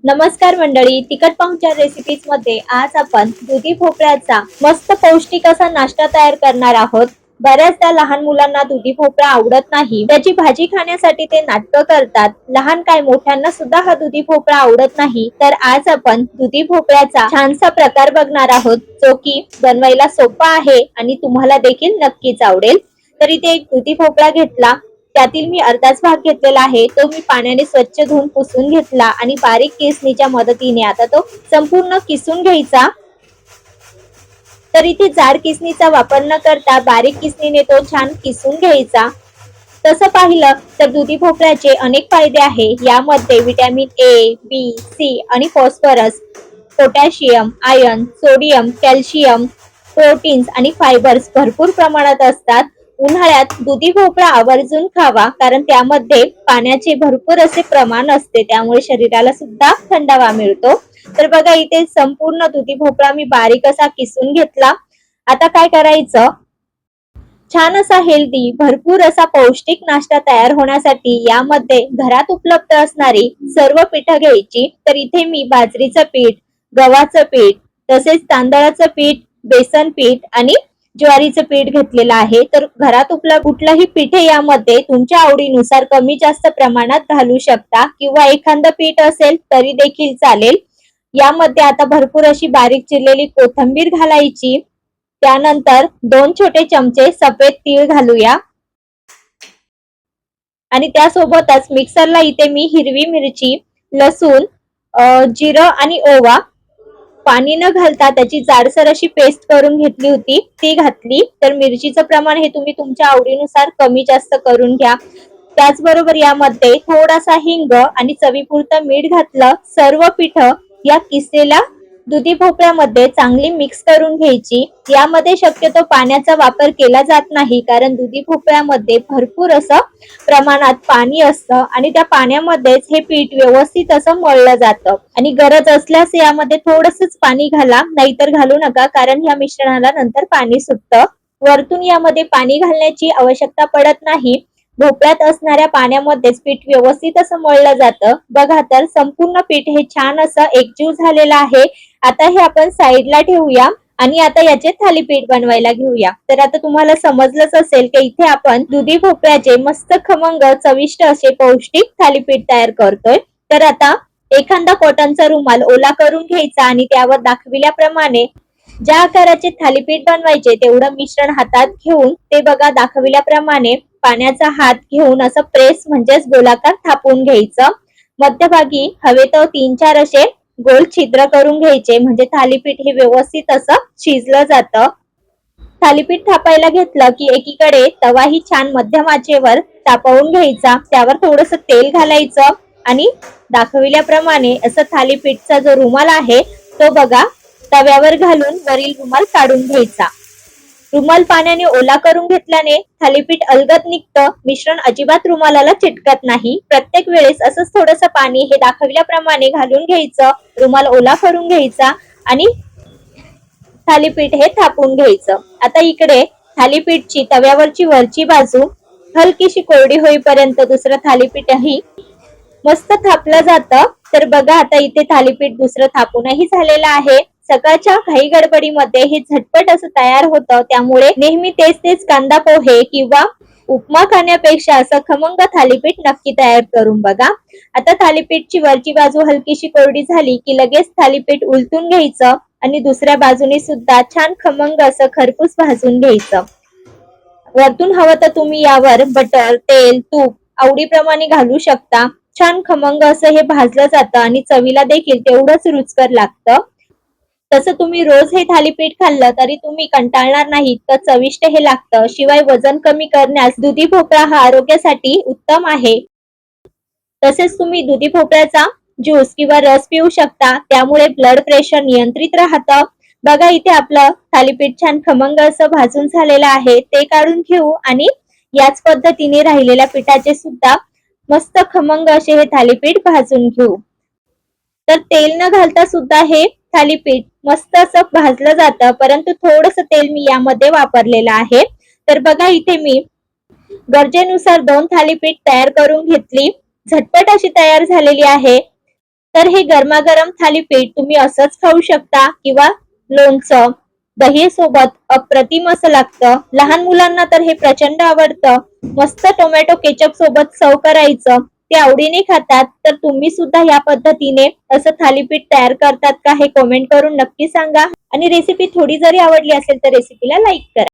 नमस्कार मंडळी, तिखट पाहुणचार रेसिपीज मध्ये आज आपण दुधी भोपळ्याचा मस्त पौष्टिक असा नाश्ता तयार करणार आहोत. बऱ्याचदा लहान मुलांना दुधी भोपळा आवडत नाही, त्याची भाजी खाण्यासाठी ते नाटकं करतात. लहान काय मोठ्यांना सुद्धा हा दुधी भोपळा आवडत नाही. तर आज आपण दुधी भोपळ्याचा छानसा प्रकार बघणार आहोत, जो की बनवायला सोपा आहे आणि तुम्हाला देखील नक्कीच आवडेल. तर इथे एक दुधी भोपळा घेतला, त्यातील मी अर्धाच भाग घेतलेला आहे. तो मी पाण्याने स्वच्छ धुवून पुसून घेतला आणि बारीक किसणीच्या मदतीने आता तो संपूर्ण किसून घ्यायचा. तर इथे जाड किसणीचा वापर न करता बारीक किसणीने तो छान किसून घ्यायचा. तसं पाहिलं तर दुधी भोपळ्याचे अनेक फायदे आहे. यामध्ये विटॅमिन ए, बी, सी आणि phosphorus, potassium, iron, sodium, calcium, proteins आणि फायबर्स भरपूर प्रमाणात असतात. उन्हाळ्यात दुधी भोपळा आवर्जून खावा, कारण त्यामध्ये पाण्याचे भरपूर असे प्रमाण असते, त्यामुळे शरीराला सुद्धा थंडावा मिळतो. तर बघा, इथे संपूर्ण दुधी भोपळा मी बारीक असा किसून घेतला. आता काय करायचं, छान असा हेल्दी भरपूर असा पौष्टिक नाश्ता तयार होण्यासाठी यामध्ये घरात उपलब्ध असणारी सर्व पीठं घ्यायची. तर इथे मी बाजरीचं पीठ, गव्हाचं पीठ, तसेच तांदळाचं पीठ, बेसन पीठ आणि ज्वारीचं पीठ घेतलेलं आहे. तर घरात उपलब्ध कुठलंही पीठ यामध्ये तुमच्या आवडीनुसार कमी जास्त प्रमाणात घालू शकता, किंवा एखादं पीठ असेल तरी देखील चालेल. यामध्ये आता भरपूर अशी बारीक चिरलेली कोथिंबीर घालायची. त्यानंतर 2 छोटे चमचे सफेद तीळ घालूया आणि त्यासोबतच मिक्सरला इथे मी हिरवी मिरची, लसूण, जिरं आणि ओवा पाणी न घालता त्याची जाडसर अशी पेस्ट करून घेतली होती, ती घातली. तर मिरचीचं प्रमाण हे तुम्ही तुमच्या आवडीनुसार कमी जास्त करून घ्या. त्याचबरोबर यामध्ये थोडासा हिंग आणि चवीपुरतं मीठ घातलं. सर्व पीठ या किसलेल्या दुधी भोपळ्यामध्ये चांगली मिक्स करून घ्यायची. यामध्ये शक्यतो पाण्याचा वापर केला जात नाही, कारण दुधी भोपळ्यामध्ये भरपूर असं प्रमाणात पाणी असतं आणि त्या पाण्यामध्येच हे पीठ व्यवस्थित असं मळलं जातं. आणि गरज असल्यास यामध्ये थोडंसंच पाणी घाला, नाहीतर घालू नका, कारण या मिश्रणाला नंतर पाणी सुटतं. वरतून यामध्ये पाणी घालण्याची आवश्यकता पडत नाही. भोपळ्यात असणाऱ्या पाण्यामध्येच पीठ व्यवस्थित असं मळलं जातं. बघा, तर संपूर्ण पीठ हे छान असं एकजीव झालेलं आहे. आता हे आपण साईडला ठेवूया आणि आता याचे थालीपीठ बनवायला घेऊया. तर आता तुम्हाला समजलंच असेल की इथे आपण दुधी भोपळ्याचे मस्त खमंग चविष्ट असे पौष्टिक थालीपीठ तयार करतोय. तर आता एखादा कॉटनचा रुमाल ओला करून घ्यायचा आणि त्यावर दाखविल्याप्रमाणे ज्या आकाराचे थालीपीठ बनवायचे तेवढं मिश्रण हातात घेऊन ते बघा दाखविल्याप्रमाणे पाण्याचा हात घेऊन असं प्रेस म्हणजेच गोलाकार थापून घ्यायचं. मध्यभागी हवेत 3-4 असे गोल छिद्र करून घ्यायचे, म्हणजे थालीपीठ हे व्यवस्थित असं शिजलं जातं. थालीपीठ थापायला घेतलं की एकीकडे तवाही छान मध्यम आचेवर तापवून घ्यायचा. त्यावर थोडंसं तेल घालायचं आणि दाखविल्याप्रमाणे असं थालीपीठचा जो रुमाल आहे तो बघा तव्यावर घालून वरील रुमाल काढून घ्यायचा. रुमाल पाण्याने ओला करून घेतल्याने थालीपीठ अलगद निघतं. मिश्रण अजिबात रुमालाला चिटकत नाही. प्रत्येक वेळेस असंच थोडंसं पाणी हे दाखविल्याप्रमाणे घालून घ्यायचं, रुमाल ओला करून घ्यायचा आणि थालीपीठ हे थापून घ्यायचं. आता इकडे थालीपीठची तव्यावरची वरची बाजू हलकीशी कोरडी होईपर्यंत दुसरं थालीपीठही मस्त थापलं जातं. तर बघा, आता इथे थालीपीठ दुसरं थापूनही झालेलं आहे. सकाळच्या घाई गडबडीमध्ये हे झटपट असं तयार होतं, त्यामुळे नेहमी तेच तेच कांदा पोहे किंवा उपमा खाण्यापेक्षा असं खमंग थालीपीठ नक्की तयार करून बघा. आता थालीपीठची वरची बाजू हलकीशी कोरडी झाली की लगेच थालीपीठ उलटून घ्यायचं आणि दुसऱ्या बाजूने सुद्धा छान खमंग असं खरपूस भाजून घ्यायचं. वरतून हवं तर तुम्ही यावर बटर, तेल, तूप आवडीप्रमाणे घालू शकता. छान खमंग असं हे भाजलं जातं आणि चवीला देखील तेवढंच रुचकर लागतं. तसं तुम्ही रोज हे थालीपीठ खाल्लं तरी तुम्ही कंटाळणार नाही, तर चविष्ट हे लागतं. शिवाय वजन कमी करण्यास दुधी भोपळा हा आरोग्यासाठी उत्तम आहे. तसेच तुम्ही दुधी भोपळ्याचा ज्यूस किंवा रस पिऊ शकता, त्यामुळे ब्लड प्रेशर नियंत्रित राहतं. बघा, इथे आपलं थालीपीठ छान खमंग असं भाजून झालेलं आहे. ते काढून घेऊ आणि याच पद्धतीने राहिलेल्या पिठाचे सुद्धा मस्त खमंग असे हे थालीपीठ भाजून घेऊ. तर तेल न घालता सुद्धा हे थालीपीठ मस्त असं भाजलं जातं, परंतु थोडंसं तेल मी यामध्ये वापरलेलं आहे. तर बघा, इथे मी गरजेनुसार 2 थालीपीठ तयार करून घेतली. झटपट अशी तयार झालेली आहे. तर हे गरमागरम थालीपीठ तुम्ही असंच खाऊ शकता किंवा लोणचं दही सोबत अप्रतिम असं लागतं. लहान मुलांना तर हे प्रचंड आवडतं. मस्त टोमॅटो केचप सोबत सर्व करायचं, ते आवडीने खातात. तर तुम्ही सुद्धा या पद्धतीने असं थालीपीठ तयार करतात का हे कमेंट करून नक्की सांगा. आणि रेसिपी थोडी जरी आवडली असेल तर रेसिपीला लाईक करा.